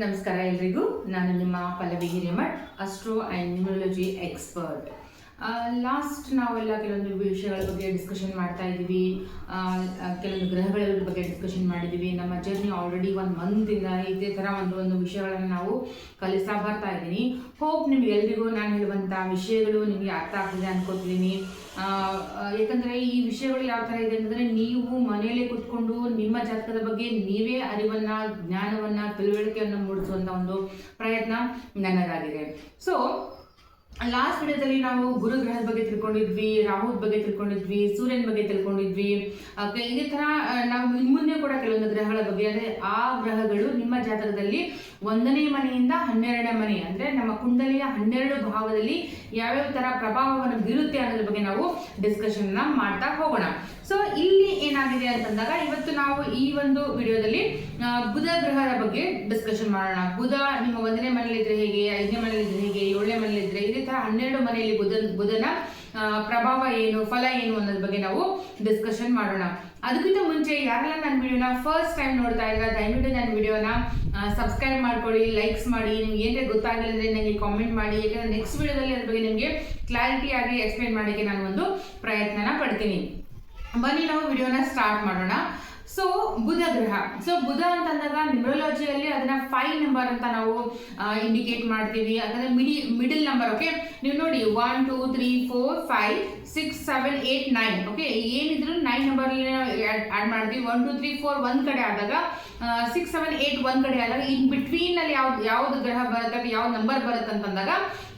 ನಮಸ್ಕಾರ ಎಲ್ರಿಗೂ. ನಾನು ನಿಮ್ಮ Pallavi Hiremath, astro and numerology expert. Last ನಾವೆಲ್ಲ ಕೆಲವೊಂದು ವಿಷಯಗಳ ಬಗ್ಗೆ ಡಿಸ್ಕಷನ್ ಮಾಡ್ತಾ ಇದ್ದೀವಿ, ಕೆಲವೊಂದು ಗ್ರಹಗಳ ಬಗ್ಗೆ ಡಿಸ್ಕಷನ್ ಮಾಡಿದ್ದೀವಿ. ನಮ್ಮ ಜರ್ನಿ ಆಲ್ರೆಡಿ 1 ಮಂತಿಂದ ಇದೇ ಥರ ಒಂದು ವಿಷಯಗಳನ್ನು ನಾವು ಕಲಿಸ್ತಾ ಬರ್ತಾ ಇದ್ದೀನಿ. ಹೋಪ್ ನಿಮ್ಗೆ ಎಲ್ರಿಗೂ ನಾನು ಹೇಳುವಂಥ ವಿಷಯಗಳು ನಿಮಗೆ ಅರ್ಥ ಆಗ್ತಿದೆ ಅನ್ಕೋತಿದ್ದೀನಿ. ಯಾಕಂದರೆ ಈ ವಿಷಯಗಳು ಯಾವ ಥರ ಇದೆ ಅಂತಂದರೆ, ನೀವು ಮನೆಯಲ್ಲೇ ಕೂತ್ಕೊಂಡು ನಿಮ್ಮ ಜಾತಕದ ಬಗ್ಗೆ ನೀವೇ ಅರಿವನ್ನು, ಜ್ಞಾನವನ್ನು, ತಿಳುವಳಿಕೆಯನ್ನು ಮೂಡಿಸುವಂಥ ಒಂದು ಪ್ರಯತ್ನ ನನ್ನದಾಗಿದೆ. ಸೊ ಲಾಸ್ಟ್ ವಿಡಿಯೋದಲ್ಲಿ ನಾವು ಗುರು ಗ್ರಹದ ಬಗ್ಗೆ ತಿಳ್ಕೊಂಡಿದ್ವಿ, ರಾಹುದ ಬಗ್ಗೆ ತಿಳ್ಕೊಂಡಿದ್ವಿ, ಸೂರ್ಯನ ಬಗ್ಗೆ ತಿಳ್ಕೊಂಡಿದ್ವಿ. ಇದೇ ಥರ ನಾವು ಮುಂದೆ ಕೂಡ ಕೆಲವೊಂದು ಗ್ರಹಗಳ ಬಗ್ಗೆ, ಅಂದರೆ ಆ ಗ್ರಹಗಳು ನಿಮ್ಮ ಜಾತಕದಲ್ಲಿ 1ನೇ ಮನೆಯಿಂದ 12ನೇ ಮನೆ, ಅಂದರೆ ನಮ್ಮ ಕುಂಡಲಿಯ 12 ಭಾವದಲ್ಲಿ ಯಾವ್ಯಾವ ಥರ ಪ್ರಭಾವವನ್ನು ಬೀರುತ್ತೆ ಅನ್ನೋದ್ರ ಬಗ್ಗೆ ನಾವು ಡಿಸ್ಕಷನ್ನ ಮಾಡ್ತಾ ಹೋಗೋಣ. ಸೊ ಇಲ್ಲಿ ಏನಾಗಿದೆ ಅಂತಂದಾಗ, ಇವತ್ತು ನಾವು ಈ ಒಂದು ವಿಡಿಯೋದಲ್ಲಿ ಬುಧ ಗ್ರಹದ ಬಗ್ಗೆ ಡಿಸ್ಕಷನ್ ಮಾಡೋಣ. ಬುಧ ನಿಮ್ಮ 1ನೇ ಮನೆಯಲ್ಲಿದ್ದರೆ ಹೇಗೆ, 5ನೇ ಮನೆಯಲ್ಲಿದ್ದರೆ ಹೇಗೆ, 7ನೇ ಮನೆಯಲ್ಲಿದ್ದರೆ, ಇದೇ ಥರ 12 ಮನೆಯಲ್ಲಿ ಬುಧನ ಪ್ರಭಾವ ಏನು, ಫಲ ಏನು ಅನ್ನೋದ್ರ ಬಗ್ಗೆ ನಾವು ಡಿಸ್ಕಷನ್ ಮಾಡೋಣ. ಅದಕ್ಕಿಂತ ಮುಂಚೆ ಯಾರೆಲ್ಲ ನನ್ನ ವಿಡಿಯೋನ ಫಸ್ಟ್ ಟೈಮ್ ನೋಡ್ತಾ ಇದ್ದೀರಾ, ದಯವಿಟ್ಟು ನನ್ನ ವಿಡಿಯೋನ ಸಬ್ಸ್ಕ್ರೈಬ್ ಮಾಡ್ಕೊಳ್ಳಿ, ಲೈಕ್ಸ್ ಮಾಡಿ. ನಿಮ್ಗೆ ಏನೇ ಗೊತ್ತಾಗಿಲ್ಲ ಅಂದರೆ ನನಗೆ ಕಾಮೆಂಟ್ ಮಾಡಿ, ಯಾಕಂದರೆ ನೆಕ್ಸ್ಟ್ ವಿಡಿಯೋದಲ್ಲಿ ಅದ್ರ ಬಗ್ಗೆ ನಿಮಗೆ ಕ್ಲಾರಿಟಿ ಆಗಿ ಎಕ್ಸ್ಪ್ಲೇನ್ ಮಾಡೋಕ್ಕೆ ನಾನು ಒಂದು ಪ್ರಯತ್ನನ ಪಡ್ತೀನಿ. ಬನ್ನಿ ನಾವು ವಿಡಿಯೋನ ಸ್ಟಾರ್ಟ್ ಮಾಡೋಣ. ಸೊ ಬುಧ ಗ್ರಹ, ಸೊ ಬುಧ ಅಂತಂದಾಗ ನ್ಯೂಮರಾಲಜಿಯಲ್ಲಿ ಅದನ್ನ 5 ನಂಬರ್ ಅಂತ ನಾವು ಇಂಡಿಕೇಟ್ ಮಾಡ್ತೀವಿ. ಯಾಕಂದ್ರೆ ಮಿಡಿಲ್ ನಂಬರ್. ಓಕೆ, ನೀವು ನೋಡಿ 1 2 3 4 5 6 7 8 9. ಓಕೆ, ಏನಿದ್ರು 9 ನಂಬರ್ ಆಡ್ ಮಾಡ್ತೀವಿ. 1 2 3 4 ಒಂದ್ ಕಡೆ ಆದಾಗ, 6 7 8 ಒಂದ್ ಕಡೆ ಆದಾಗ, ಇನ್ ಬಿಟ್ವೀನ್ ಅಲ್ಲಿ ಯಾವ್ದು ಗ್ರಹ ಬರುತ್ತೆ, ಯಾವ ನಂಬರ್ ಬರುತ್ತೆ ಅಂತಂದಾಗ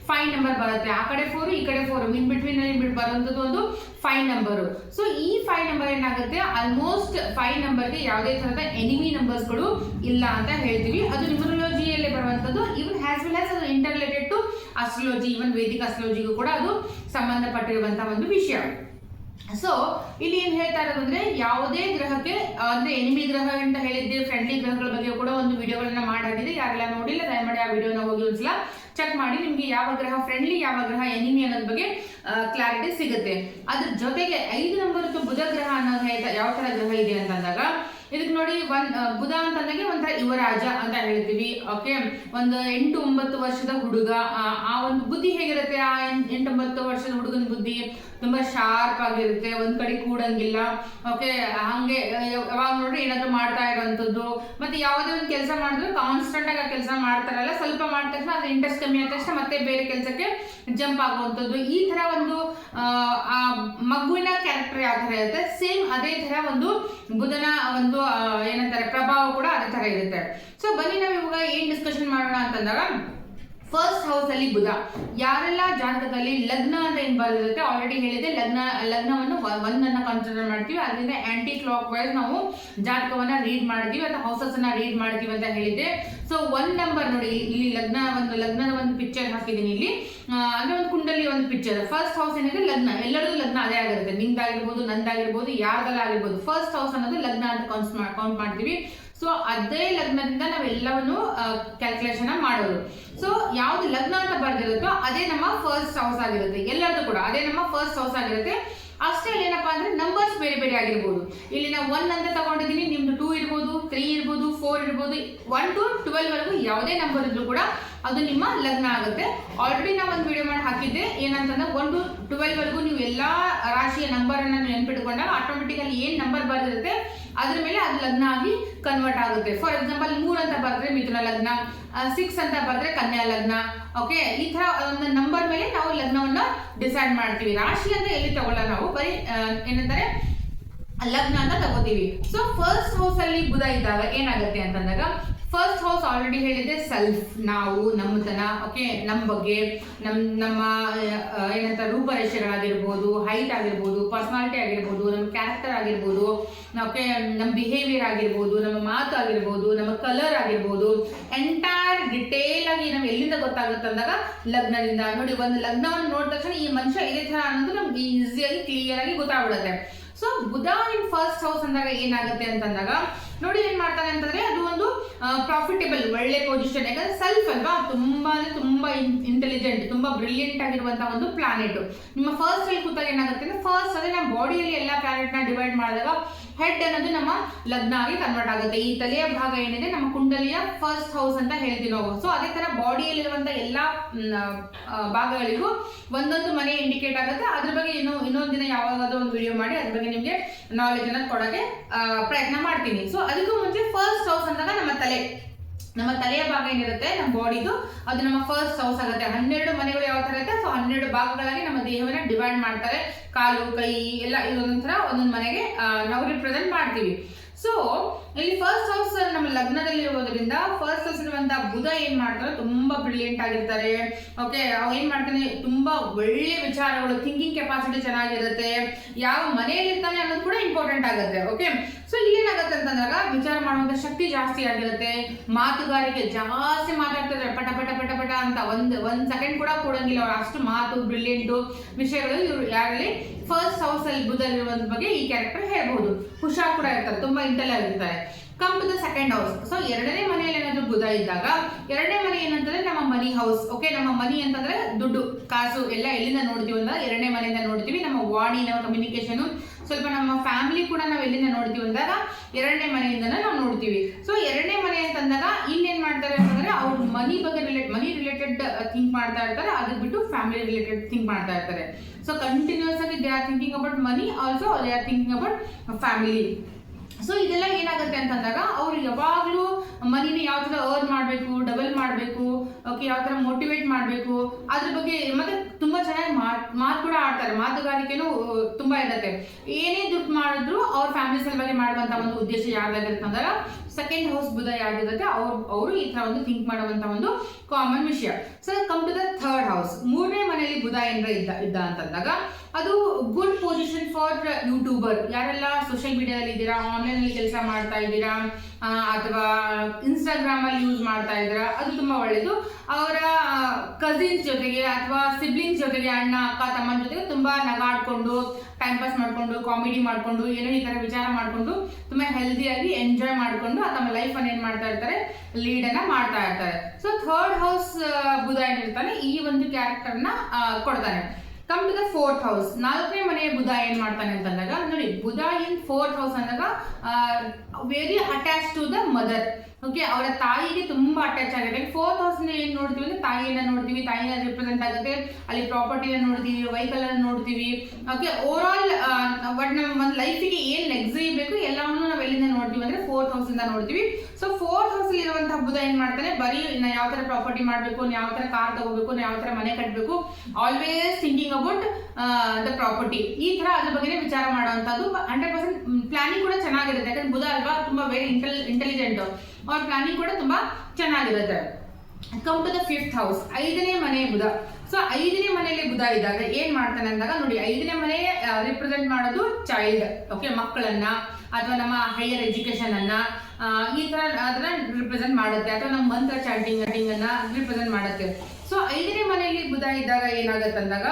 5 ನಂಬರ್ ಬರುತ್ತೆ. ಆ ಕಡೆ 4, ಈ ಕಡೆ 4, ಇನ್ ಬಿಟ್ವೀನ್ ಅಲ್ಲಿ ಬರುವಂಥದ್ದು ಒಂದು 5 ನಂಬರು. ಸೊ ಈ 5 ನಂಬರ್ ಏನಾಗುತ್ತೆ, ಆಲ್ಮೋಸ್ಟ್ 5 ನಂಬರ್ಗೆ ಯಾವುದೇ ಥರದ ಎನಿಮಿ ನಂಬರ್ಸ್ಗಳು ಇಲ್ಲ ಅಂತ ಹೇಳ್ತೀವಿ. ಅದು ನ್ಯೂಮರಾಲಜಿಯಲ್ಲೇ ಬರುವಂಥದ್ದು. ಇವನ್ ಹ್ಯಾಸ್ ವೆಲ್ ಆಸ್ ಅದು interrelated to astrology, even Vedic ಅಸ್ಟ್ರಾಲಜಿಗೂ ಕೂಡ ಅದು ಸಂಬಂಧಪಟ್ಟಿರುವಂಥ ಒಂದು ವಿಷಯ. ಸೊ ಇಲ್ಲಿ ಏನ್ ಹೇಳ್ತಾ ಇರೋದು ಅಂದ್ರೆ, ಯಾವುದೇ ಗ್ರಹಕ್ಕೆ ಅಂದ್ರೆ ಎನಿಮಿ ಗ್ರಹ ಅಂತ ಹೇಳಿದ್ದೆ, ಫ್ರೆಂಡ್ಲಿ ಗ್ರಹಗಳ ಬಗ್ಗೆ ಕೂಡ ಒಂದು ವಿಡಿಯೋಗಳನ್ನ ಮಾಡಾಗಿದೆ. ಯಾರೆಲ್ಲ ನೋಡಿಲ್ಲ ದಯಮಾಡಿ ಆ ವಿಡಿಯೋನ ಹೋಗಿ ಒಂದ್ಸಲ ಚೆಕ್ ಮಾಡಿ. ನಿಮ್ಗೆ ಯಾವ ಗ್ರಹ ಫ್ರೆಂಡ್ಲಿ, ಯಾವ ಗ್ರಹ ಎನಿಮಿ ಅನ್ನೋದ್ರ ಬಗ್ಗೆ ಕ್ಲಾರಿಟಿ ಸಿಗುತ್ತೆ. ಅದ್ರ ಜೊತೆಗೆ 5 ನಂಬರ್ ಬುಧ ಗ್ರಹ ಅನ್ನೋದು ಯಾವ ತರ ಗ್ರಹ ಇದೆ ಅಂತಂದಾಗ, ಇದಕ್ಕೆ ನೋಡಿ ಬುಧ ಅಂತಂದಾಗೆ ಒಂಥರ ಯುವರಾಜ ಅಂತ ಹೇಳ್ತೀವಿ. ಓಕೆ, ಒಂದು 8-9 ವರ್ಷದ ಹುಡುಗ, ಆ ಒಂದು ಬುದ್ಧಿ ಹೇಗಿರುತ್ತೆ, ಆ 8-9 ವರ್ಷದ ಹುಡುಗನ ಬುದ್ಧಿ ತುಂಬಾ ಶಾರ್ಪ್ ಆಗಿರುತ್ತೆ, ಒಂದ್ ಕಡೆ ಕೂಡಂಗಿಲ್ಲ. ಓಕೆ, ಹಂಗೆ ಯಾವಾಗ ನೋಡ್ರಿ ಏನಾದ್ರು ಮಾಡ್ತಾ ಇರುವಂತದ್ದು, ಮತ್ತೆ ಯಾವುದೇ ಒಂದು ಕೆಲಸ ಮಾಡಿದ್ರು ಕಾನ್ಸ್ಟೆಂಟ್ ಆಗಿ ಆ ಕೆಲಸ ಮಾಡ್ತಾರಲ್ಲ, ಸ್ವಲ್ಪ ಮಾಡಿದ ತಕ್ಷಣ ಅದು ಇಂಟ್ರೆಸ್ಟ್ ಕಮ್ಮಿ ಆದ ತಕ್ಷಣ ಮತ್ತೆ ಬೇರೆ ಕೆಲಸಕ್ಕೆ ಜಂಪ್ ಆಗುವಂಥದ್ದು. ಈ ತರ ಒಂದು ಆ ಮಗುವಿನ ಕ್ಯಾರೆಕ್ಟರ್ ಯಾವ ತರ ಇರುತ್ತೆ, ಸೇಮ್ ಅದೇ ತರ ಒಂದು ಬುಧನ ಒಂದು ಏನಂತಾರೆ ಪ್ರಭಾವ ಕೂಡ ಅದೇ ತರ ಇರುತ್ತೆ. ಸೊ ಬನ್ನಿ ನಾವು ಇವಾಗ ಏನ್ ಡಿಸ್ಕಷನ್ ಮಾಡೋಣ ಅಂತಂದಾಗ, ಫಸ್ಟ್ ಹೌಸ್ ಅಲ್ಲಿ ಬುಧ, ಯಾರೆಲ್ಲ ಜಾತಕದಲ್ಲಿ ಲಗ್ನ ಅಂತ ಏನ್ ಬರುತ್ತೆ, ಆಲ್ರೆಡಿ ಹೇಳಿದೆ, ಲಗ್ನವನ್ನು 1 ಅನ್ನ ಕನ್ಸಿಡರ್ ಮಾಡ್ತೀವಿ. ಅದರಿಂದ ಆಂಟಿ ಕ್ಲಾಕ್ ವೈಸ್ ನಾವು ಜಾತಕವನ್ನ ರೀಡ್ ಮಾಡ್ತೀವಿ ಅಥವಾ ಹೌಸಸ್ ಅನ್ನ ರೀಡ್ ಮಾಡ್ತೀವಿ ಅಂತ ಹೇಳಿದ್ದೆ. ಸೊ 1 ನಂಬರ್ ನೋಡಿ, ಇಲ್ಲಿ ಲಗ್ನದ ಒಂದು ಪಿಕ್ಚರ್ ಹಾಕಿದ್ದೀನಿ ಇಲ್ಲಿ, ಅಂದ್ರೆ ಒಂದು ಕುಂಡಲಿ ಒಂದು ಪಿಕ್ಚರ್. ಫಸ್ಟ್ ಹೌಸ್ ಏನಿದೆ ಲಗ್ನ, ಎಲ್ಲರದು ಲಗ್ನ ಅದೇ ಆಗಿರುತ್ತೆ, ನಿಮ್ದಾಗಿರ್ಬೋದು, ನಂದಾಗಿರ್ಬೋದು, ಯಾರ್ದೆಲ್ಲ ಆಗಿರ್ಬೋದು. ಫಸ್ಟ್ ಹೌಸ್ ಅನ್ನೋದು ಲಗ್ನ ಅಂತ ಕೌಂಟ್ ಮಾಡ್ತೀವಿ. ಸೊ ಅದೇ ಲಗ್ನದಿಂದ ನಾವೆಲ್ಲವನ್ನು ಕ್ಯಾಲ್ಕುಲೇಷನ್ ಮಾಡೋದು. ಸೊ ಯಾವ್ದು ಲಗ್ನ ಅಂತ ಬರ್ದಿರುತ್ತೋ ಅದೇ ನಮ್ಮ ಫಸ್ಟ್ ಹೌಸ್ ಆಗಿರುತ್ತೆ, ಎಲ್ಲರದು ಕೂಡ ಅದೇ ನಮ್ಮ ಫಸ್ಟ್ ಹೌಸ್ ಆಗಿರುತ್ತೆ. ಅಷ್ಟೇ ಏನಪ್ಪಾ ಅಂದ್ರೆ ನಂಬರ್ಸ್ ಬೇರೆ ಬೇರೆ ಆಗಿರ್ಬೋದು. ಇಲ್ಲಿ ನಾವು 1 ಅಂತ ತಗೊಂಡಿದ್ದೀನಿ, ನಿಮ್ದು 2 ಇರ್ಬೋದು, 3 ಇರ್ಬೋದು, 4 ಇರ್ಬೋದು, 1 to 12 ವರೆಗೂ ಯಾವುದೇ ನಂಬರ್ ಇದ್ರೂ ಕೂಡ ಅದು ನಿಮ್ಮ ಲಗ್ನ ಆಗುತ್ತೆ. ಆಲ್ರೆಡಿ ನಾವು ಒಂದು ವಿಡಿಯೋ ಮಾಡಿ ಹಾಕಿದ್ದೆ, ಏನಂತಂದ್ರೆ 1 to 12 ವರೆಗೂ ನೀವು ಎಲ್ಲಾ ರಾಶಿಯ ನಂಬರ್ ಅನ್ನ ನೆನ್ಪಿಟ್ಕೊಂಡಾಗ ಆಟೋಮೆಟಿಕಲಿ ಏನ್ ನಂಬರ್ ಬರ್ದಿರುತ್ತೆ ಅದ್ರ ಮೇಲೆ ಅದು ಲಗ್ನ ಆಗಿ ಕನ್ವರ್ಟ್ ಆಗುತ್ತೆ. ಫಾರ್ ಎಕ್ಸಾಂಪಲ್ 3 ಅಂತ ಬರೆದ್ರೆ ಮಿಥುನ ಲಗ್ನ, 6 ಅಂತ ಬರೆದ್ರೆ ಕನ್ಯಾ ಲಗ್ನ. ಓಕೆ, ಈ ತರ ಒಂದು ನಂಬರ್ ಮೇಲೆ ನಾವು ಲಗ್ನವನ್ನ ಡಿಸೈಡ್ ಮಾಡ್ತೀವಿ. ರಾಶಿ ಅಂತ ಎಲ್ಲಿ ತಗೊಳ್ಳಲ್ಲ ನಾವು, ಬರೀ ಏನಂತಾರೆ ಲಗ್ನ ಅಂತ ತಗೋತೀವಿ. ಸೊ ಫಸ್ಟ್ ಹೌಸ್ ಅಲ್ಲಿ ಬುಧ ಇದ್ದಾಗ ಏನಾಗುತ್ತೆ ಅಂತಂದಾಗ, ಫಸ್ಟ್ ಹೌಸ್ ಆಲ್ರೆಡಿ ಹೇಳಿದೆ ಸೆಲ್ಫ್, ನಾವು ನಮ್ಮತನ. ಓಕೆ, ನಮ್ಮ ಬಗ್ಗೆ, ನಮ್ಮ ಏನಂತ ರೂಪರೇಷೆಗಳಾಗಿರ್ಬೋದು, ಹೈಟ್ ಆಗಿರ್ಬೋದು, ಪರ್ಸನಾಲಿಟಿ ಆಗಿರ್ಬೋದು, ನಮ್ಮ ಕ್ಯಾರೆಕ್ಟರ್ ಆಗಿರ್ಬೋದು, ಓಕೆ, ನಮ್ಮ ಬಿಹೇವಿಯರ್ ಆಗಿರ್ಬೋದು, ನಮ್ಮ ಮಾತು ಆಗಿರ್ಬೋದು, ನಮ್ಮ ಕಲರ್ ಆಗಿರ್ಬೋದು, ಎಂಟೈರ್ ಡಿಟೇಲ್ ಆಗಿ ನಮ್ಗೆ ಎಲ್ಲಿಂದ ಗೊತ್ತಾಗುತ್ತೆ ಅಂದಾಗ ಲಗ್ನದಿಂದ. ನೋಡಿ, ಒಂದು ಲಗ್ನವನ್ನು ನೋಡಿದ ತಕ್ಷಣ ಈ ಮನುಷ್ಯ ಇದೇ ತರ ಅನ್ನೋದು ನಮ್ಗೆ ಈಸಿಯಾಗಿ ಕ್ಲಿಯರ್ ಆಗಿ ಗೊತ್ತಾಗ್ಬಿಡುತ್ತೆ. So Budha in first house ಅಂದಾಗ ಏನಾಗುತ್ತೆ ಅಂತಂದಾಗ, ನೋಡಿ ಏನ್ ಮಾಡ್ತಾನೆ ಅಂತಂದ್ರೆ ಅದು ಒಂದು ಪ್ರಾಫಿಟೇಬಲ್ ಒಳ್ಳೆ ಪೊಸಿಷನ್, ಯಾಕಂದ್ರೆ ಸೆಲ್ಫ್ ಅಲ್ವಾ, ತುಂಬಾ ಇಂಟೆಲಿಜೆಂಟ್, ತುಂಬಾ ಬ್ರಿಲಿಯಂಟ್ ಆಗಿರುವಂತಹ ಒಂದು ಪ್ಲಾನೆಟ್. ನಿಮ್ಮ ಫಸ್ಟ್ ಅಲ್ಲಿ ಕೂತಾಗ ಏನಾಗುತ್ತೆ ಅಂದ್ರೆ ಫಸ್ಟ್ ಅದೇ ನಮ್ಮ ಬಾಡಿಯಲ್ಲಿ ಎಲ್ಲ ಪ್ಲಾನೆಟ್ ನ ಡಿವೈಡ್ ಮಾಡಿದಾಗ ಹೆಡ್ ಅನ್ನೋದು ನಮ್ಮ ಲಗ್ನ ಆಗಿ ಕನ್ವರ್ಟ್ ಆಗುತ್ತೆ. ಈ ತಲೆಯ ಭಾಗ ಏನಿದೆ ನಮ್ಮ ಕುಂಡಲಿಯ ಫಸ್ಟ್ ಹೌಸ್ ಅಂತ ಹೇಳ್ತೀವಿ ನಾವು. ಸೊ ಅದೇ ತರ ಬಾಡಿಯಲ್ಲಿರುವಂತಹ ಎಲ್ಲಾ ಭಾಗಗಳಿಗೂ ಒಂದೊಂದು ಮನೆ ಇಂಡಿಕೇಟ್ ಆಗುತ್ತೆ. ಅದ್ರ ಬಗ್ಗೆ ಇನ್ನೊಂದು ದಿನ ಯಾವಾಗಾದ್ರೂ ಒಂದು ವಿಡಿಯೋ ಮಾಡಿ ಅದ್ರ ಬಗ್ಗೆ ನಿಮ್ಗೆ ನಾಲೆಜ್ ಅನ್ನ ಕೊಡೋಕೆ ಪ್ರಯತ್ನ ಮಾಡ್ತೀನಿ. ಸೊ ಅದಕ್ಕೂ ಮುಂಚೆ ಫಸ್ಟ್ ಹೌಸ್ ಅಂದಾಗ ನಮ್ಮ ತಲೆಯ ಭಾಗ ಏನಿರುತ್ತೆ ನಮ್ಮ ಬಾಡಿದು ಅದು ನಮ್ಮ ಫಸ್ಟ್ ಹೌಸ್ ಆಗುತ್ತೆ. 12 ಮನೆಗಳು ಯಾವ ತರ ಇರುತ್ತೆ, ಸೊ 12 ಭಾಗಗಳಾಗಿ ನಮ್ಮ ದೇಹವನ್ನ ಡಿವೈಡ್ ಮಾಡ್ತಾರೆ. ಕಾಲು ಕೈ ಎಲ್ಲ ಒಂದೊಂದು ಮನೆಗೆ ನಾವು ರಿಪ್ರೆಸೆಂಟ್ ಮಾಡ್ತೀವಿ. ಸೊ ಇಲ್ಲಿ ಫಸ್ಟ್ ಹೌಸ್ ನಮ್ಮ ಲಗ್ನದಲ್ಲಿ ಇರೋದ್ರಿಂದ ಫಸ್ಟ್ ಹೌಸ್ ಇರುವಂತಹ ಬುಧ ಏನ್ ಮಾಡ್ತಾರೆ, ತುಂಬಾ ಬ್ರಿಲಿಯಂಟ್ ಆಗಿರ್ತಾರೆ. ಓಕೆ, ಅವ್ ಏನ್ ಮಾಡ್ತಾನೆ, ತುಂಬಾ ಒಳ್ಳೆ ವಿಚಾರಗಳು, ಥಿಂಕಿಂಗ್ ಕೆಪಾಸಿಟಿ ಚೆನ್ನಾಗಿರುತ್ತೆ. ಯಾವ ಮನೆಯಲ್ಲಿ ಇರ್ತಾನೆ ಅನ್ನೋದು ಕೂಡ ಇಂಪಾರ್ಟೆಂಟ್ ಆಗುತ್ತೆ. ಓಕೆ, ಸೊ ಇಲ್ಲಿ ಏನಾಗುತ್ತೆ ಅಂತಂದಾಗ ವಿಚಾರ ಮಾಡುವಂತ ಶಕ್ತಿ ಜಾಸ್ತಿ ಆಗಿರುತ್ತೆ. ಮಾತುಗಾರಿಕೆ ಜಾಸ್ತಿ ಮಾತಾಡ್ತಾರೆ, ಪಟ ಪಟ ಪಟ ಪಟ ಅಂತ ಒಂದ್ ಸೆಕೆಂಡ್ ಕೂಡ ಕೊಡಂಗಿಲ್ಲ ಅವ್ರು, ಅಷ್ಟು ಮಾತು ಬ್ರಿಲಿಯಂಟ್ ವಿಷಯಗಳು ಇವ್ರು ಯಾರಲ್ಲಿ ಫಸ್ಟ್ ಹೌಸ್ ಅಲ್ಲಿ ಬುಧ ಇರುವಂತ ಬಗ್ಗೆ ಈ ಕ್ಯಾರೆಕ್ಟರ್ ಹೇಳ್ಬಹುದು. ಹುಷಾರ್ ಕೂಡ ಇರ್ತಾರೆ, ತುಂಬಾ ಇಂಟೆಲಿಜೆಂಟ್ ಇರ್ತಾರೆ. Come to the second house. So ಎರಡನೇ ಮನೆಯಲ್ಲಿ ಏನಾದ್ರು ಬುಧ ಇದ್ದಾಗ ಎರಡನೇ ಮನೆ ಏನಂತಂದ್ರೆ ನಮ್ಮ ಮನಿ ಹೌಸ್. ಓಕೆ, ನಮ್ಮ ಮನಿ ಅಂತಂದ್ರೆ ದುಡ್ಡು ಕಾಸು ಎಲ್ಲ ಎಲ್ಲಿಂದ ನೋಡ್ತೀವಿ ಅಂದ್ರೆ ಎರಡನೇ ಮನೆಯಿಂದ ನೋಡ್ತೀವಿ. ನಮ್ಮ ವಾಣಿ, ನಮ್ಮ ಕಮ್ಯುನಿಕೇಶನ್, ಸ್ವಲ್ಪ ನಮ್ಮ ಫ್ಯಾಮಿಲಿ ಕೂಡ ನಾವು ಎಲ್ಲಿಂದ ನೋಡ್ತೀವಿ ಅಂದಾಗ ಎರಡನೇ ಮನೆಯಿಂದನೇ ನಾವು ನೋಡ್ತೀವಿ. ಸೊ ಎರಡನೇ ಮನೆ ಅಂತಂದಾಗ ಇನ್ನೇನ್ ಮಾಡ್ತಾರೆ ಅಂತಂದ್ರೆ ಅವ್ರು ಮನಿ ಬಗ್ಗೆ ಮನಿ ರಿಲೇಟೆಡ್ ಥಿಂಕ್ ಮಾಡ್ತಾ ಇರ್ತಾರೆ, ಅದ್ರ ಬಿಟ್ಟು ಫ್ಯಾಮಿಲಿ ರಿಲೇಟೆಡ್ ಥಿಂಕ್ ಮಾಡ್ತಾ ಇರ್ತಾರೆ. ಸೊ ಕಂಟಿನ್ಯೂಸ್ ಆಗಿ they are thinking about money, also they are thinking about family. So ಇದೆಲ್ಲ ಏನಾಗುತ್ತೆ ಅಂತಂದಾಗ ಅವ್ರು ಯಾವಾಗ್ಲೂ ಮನಿನ ಯಾವ ತರ ಅರ್ನ್ ಮಾಡ್ಬೇಕು, ಡಬಲ್ ಮಾಡ್ಬೇಕು, ಓಕೆ, ಯಾವ ತರ ಮೋಟಿವೇಟ್ ಮಾಡ್ಬೇಕು ಅದ್ರ ಬಗ್ಗೆ ಮತ್ತೆ ತುಂಬಾ ಚೆನ್ನಾಗಿ ಮಾತು ಕೂಡ ಆಡ್ತಾರೆ. ಮಾತುಗಾರಿಕೆನೂ ತುಂಬಾ ಇರುತ್ತೆ. ಏನೇ ದುಡ್ಡು ಮಾಡಿದ್ರು ಅವ್ರ ಫ್ಯಾಮಿಲಿ ಸಲುವಾಗಿ ಮಾಡುವಂತ ಒಂದು ಉದ್ದೇಶ ಯಾವ್ದಾಗಿರುತ್ತೆ ಅಂದಾಗ ಸೆಕೆಂಡ್ ಹೌಸ್ ಬುಧ ಯಾವ್ದಿರುತ್ತೆ ಅವರು ಈ ತರ ಒಂದು ಥಿಂಕ್ ಮಾಡುವಂತ ಒಂದು ಕಾಮನ್ ವಿಷಯ. So come to the third house. ಮೂರನೇ ಮನೆಯಲ್ಲಿ ಬುಧ ಏನಾರ ಇದ್ದ ಅಂತಂದಾಗ ಅದು ಗುಡ್ ಪೊಸಿಷನ್ ಫಾರ್ ಯೂಟ್ಯೂಬರ್. ಯಾರೆಲ್ಲ ಸೋಷಿಯಲ್ ಮೀಡಿಯಾದಲ್ಲಿ ಇದ್ದೀರಾ, ಆನ್ಲೈನ್ ಅಲ್ಲಿ ಕೆಲಸ ಮಾಡ್ತಾ ಇದ್ದೀರಾ, ಅಥವಾ ಇನ್ಸ್ಟಾಗ್ರಾಮ್ ಅಲ್ಲಿ ಯೂಸ್ ಮಾಡ್ತಾ ಇದ್ದೀರಾ, ಅದು ತುಂಬಾ ಒಳ್ಳೇದು. ಅವರ ಕಸಿನ್ಸ್ ಜೊತೆಗೆ ಅಥವಾ ಸಿಬ್ಲಿಂಗ್ಸ್ ಜೊತೆಗೆ, ಅಣ್ಣ ಅಕ್ಕ ತಮ್ಮನ ಜೊತೆಗೆ ತುಂಬಾ ನಗಾಡ್ಕೊಂಡು ಟೈಮ್ ಪಾಸ್ ಮಾಡ್ಕೊಂಡು ಕಾಮಿಡಿ ಮಾಡ್ಕೊಂಡು ಏನೋ ಈ ತರ ವಿಚಾರ ಮಾಡ್ಕೊಂಡು ತುಂಬಾ ಹೆಲ್ದಿಯಾಗಿ ಎಂಜಾಯ್ ಮಾಡ್ಕೊಂಡು ತಮ್ಮ ಲೈಫ್ ಅನ್ನ ಏನ್ ಮಾಡ್ತಾ ಇರ್ತಾರೆ, ಲೀಡ್ ಅನ್ನ ಮಾಡ್ತಾ ಇರ್ತಾರೆ. ಸೊ ಥರ್ಡ್ ಹೌಸ್ ಬುಧ ಏನಿರ್ತಾನೆ ಈ ಒಂದು ಕ್ಯಾರೆಕ್ಟರ್ ನ ಕೊಡ್ತಾನೆ. Come to the fourth house. ನಾಲ್ಕನೇ ಮನೆಯ ಬುಧ ಏನ್ ಮಾಡ್ತಾನೆ ಅಂತಂದಾಗ ನೋಡಿ, ಬುಧ ಇನ್ ಫೋರ್ತ್ ಹೌಸ್ ಅಂದಾಗ very attach to the mother. Okay, ಅವರ ತಾಯಿಗೆ ತುಂಬಾ ಅಟ್ಯಾಚ್ ಆಗುತ್ತೆ. ಫೋರ್ತ್ ಹೌಸ್ ಏನ್ ನೋಡ್ತೀವಿ ಅಂದ್ರೆ ತಾಯಿಯನ್ನ ನೋಡ್ತೀವಿ, ತಾಯಿನ ರಿಪ್ರೆಸೆಂಟ್ ಆಗುತ್ತೆ. ಅಲ್ಲಿ ಪ್ರಾಪರ್ಟಿನ ನೋಡ್ತೀವಿ, ವೆಹಿಕಲ್ ಅನ್ನ ನೋಡ್ತೀವಿ. ಓಕೆ, ಓವರ್ ಆಲ್ ಬಟ್ ನಮ್ಮ ಒಂದು ಲೈಫಿಗೆ ಏನ್ ಲಕ್ಸುರಿ ಬೇಕು ಎಲ್ಲವನ್ನು ನಾವು ಎಲ್ಲಿಂದ ನೋಡ್ತೀವಿ ಅಂದ್ರೆ ಫೋರ್ತ್ ಹೌಸ್ ಇಂದ ನೋಡ್ತೀವಿ. ಸೊ ಫೋರ್ತ್ ಹೌಸ್ ಅಲ್ಲಿ ಇರುವಂತಹ ಬುಧ ಏನ್ ಮಾಡ್ತಾನೆ, ಬರೀ ಯಾವ ತರ ಪ್ರಾಪರ್ಟಿ ಮಾಡ್ಬೇಕು, ಯಾವ ತರ ಕಾರ್ ತಗೋಬೇಕು, ಯಾವ ತರ ಮನೆ ಕಟ್ಟಬೇಕು, always thinking about the property. ಈ ತರ ಅದ್ರ ಬಗ್ಗೆ ವಿಚಾರ ಮಾಡುವಂತದ್ದು 100% ಪ್ಲಾನಿಂಗ್ ಕೂಡ ಚೆನ್ನಾಗಿರುತ್ತೆ. ಯಾಕಂದ್ರೆ ಬುಧ ಅಲ್ವಾ, ತುಂಬಾ ವೆರಿ ಇಂಟೆಲಿಜೆಂಟ್, ಅವ್ರ ಪ್ಲಾನಿಂಗ್ ಕೂಡ ತುಂಬಾ ಚೆನ್ನಾಗಿರುತ್ತೆ. Come to the fifth house. ಐದನೇ ಮನೆ ಬುಧ. ಸೊ ಐದನೇ ಮನೆಯಲ್ಲಿ ಬುಧ ಇದ್ದಾಗ ಏನ್ ಮಾಡ್ತಾನೆ ಅಂದಾಗ ನೋಡಿ, ಐದನೇ ಮನೆ ರಿಪ್ರೆಸೆಂಟ್ ಮಾಡೋದು ಚೈಲ್ಡ್. ಓಕೆ, ಮಕ್ಕಳನ್ನ ಅಥವಾ ನಮ್ಮ ಹೈಯರ್ ಎಜುಕೇಶನ್ ಅನ್ನ ಈ ತರ ಅದನ್ನ ರಿಪ್ರೆಸೆಂಟ್ ಮಾಡುತ್ತೆ, ಅಥವಾ ನಮ್ಮ ಮಂತ್ರ ಚಾಂಟಿಂಗ್ ಅನ್ನ ರಿಪ್ರೆಸೆಂಟ್ ಮಾಡುತ್ತೆ. ಸೊ ಐದನೇ ಮನೆಯಲ್ಲಿ ಬುಧ ಇದ್ದಾಗ ಏನಾಗುತ್ತೆ ಅಂದಾಗ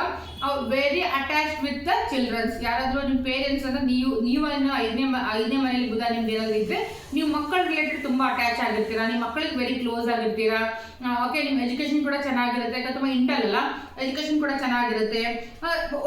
ಅವ್ರು very attach with the childrens. ಯಾರಾದ್ರೂ ನಿಮ್ಮ ಪೇರೆಂಟ್ಸ್ ಅಂದ್ರೆ ನೀವು ಐದನೇ ಮನೆಯಲ್ಲಿ ಬುಧ ನಿಮ್ಗೆ ಏನಾದ್ರು ಇದ್ರೆ ನೀವು ಮಕ್ಕಳ ರಿಲೇಟೆಡ್ ತುಂಬಾ ಅಟ್ಯಾಚ್ ಆಗಿರ್ತೀರಾ, ನಿಮ್ಮ ಮಕ್ಕಳಿಗೆ ವೆರಿ ಕ್ಲೋಸ್ ಆಗಿರ್ತೀರಾ. ಓಕೆ, ನಿಮ್ಮ ಎಜುಕೇಶನ್ ಕೂಡ ಚೆನ್ನಾಗಿರುತ್ತೆ, ಯಾಕಂದ್ರೆ ತುಂಬಾ ಇಂಟಲ್ ಅಲ್ಲ, ಎಜುಕೇಶನ್ ಕೂಡ ಚೆನ್ನಾಗಿರುತ್ತೆ.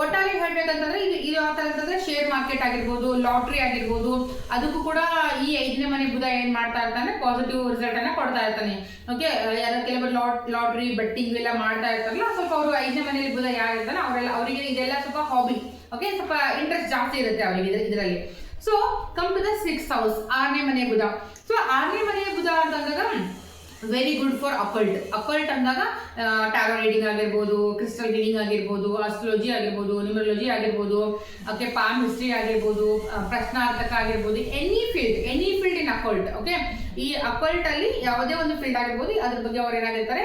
ಒಟ್ಟಾರೆ ಹೇಳ್ಬೇಕಂತಂದ್ರೆ ಇದು ಯಾವ ತರ ಅಂತಂದ್ರೆ ಶೇರ್ ಮಾರ್ಕೆಟ್ ಆಗಿರ್ಬೋದು, ಲಾಟ್ರಿ ಆಗಿರ್ಬೋದು, ಅದಕ್ಕೂ ಕೂಡ ಈ ಐದನೇ ಮನೆ ಬುಧ ಏನ್ ಮಾಡ್ತಾ ಇರ್ತಾನೆ, ಪಾಸಿಟಿವ್ ರಿಸಲ್ಟ್ ಅನ್ನ ಕೊಡ್ತಾ ಇರ್ತಾನೆ. ಓಕೆ, ಯಾರು ಕೆಲವರು ಲಾಟ್ರಿ ಬೆಟ್ಟಿಂಗ್ ಎಲ್ಲ ಮಾಡ್ತಾ ಇರ್ತಾರಲ್ಲ, ಸ್ವಲ್ಪ ಅವರು ಐದನೇ ಮನೆಯಲ್ಲಿ ಬುಧ ಯಾರಿರ್ತಾನೆ ಅವರಿಗೆ ಇದೆಲ್ಲ ಸ್ವಲ್ಪ ಹಾಬಿ. ಓಕೆ, ಸ್ವಲ್ಪ ಇಂಟ್ರೆಸ್ಟ್ ಜಾಸ್ತಿ ಇರುತ್ತೆ ಅವರಿಗೆ ಇದರಲ್ಲಿ. So come to the six house. ಆರನೇ ಮನೆ ಬುಧ. ಸೊ ಆರನೇ ಮನೆಯ ಬುಧ ಅಂತಂದಾಗ ವೆರಿ ಗುಡ್ ಫಾರ್ ಅಕಲ್ಟ್ ಅಂದಾಗ ಟ್ಯಾರೋ ರೀಡಿಂಗ್ ಆಗಿರ್ಬೋದು, ಕ್ರಿಸ್ಟಲ್ ರೀಡಿಂಗ್ ಆಗಿರ್ಬೋದು, ಆಸ್ಟ್ರಾಲಜಿ ಆಗಿರ್ಬೋದು, ನ್ಯೂಮರಾಲಜಿ ಆಗಿರ್ಬೋದು, ಓಕೆ, ಪಾಮ್ ಹಿಸ್ಟ್ರಿ ಆಗಿರ್ಬೋದು, ಪ್ರಶ್ನಾರ್ಥಕ ಆಗಿರ್ಬೋದು, any field in occult. Okay, ಈ ಅಕಲ್ಟ್ ಅಲ್ಲಿ ಯಾವುದೇ ಒಂದು ಫೀಲ್ಡ್ ಆಗಿರ್ಬೋದು ಅದ್ರ ಬಗ್ಗೆ ಅವ್ರು ಏನಾಗಿರ್ತಾರೆ,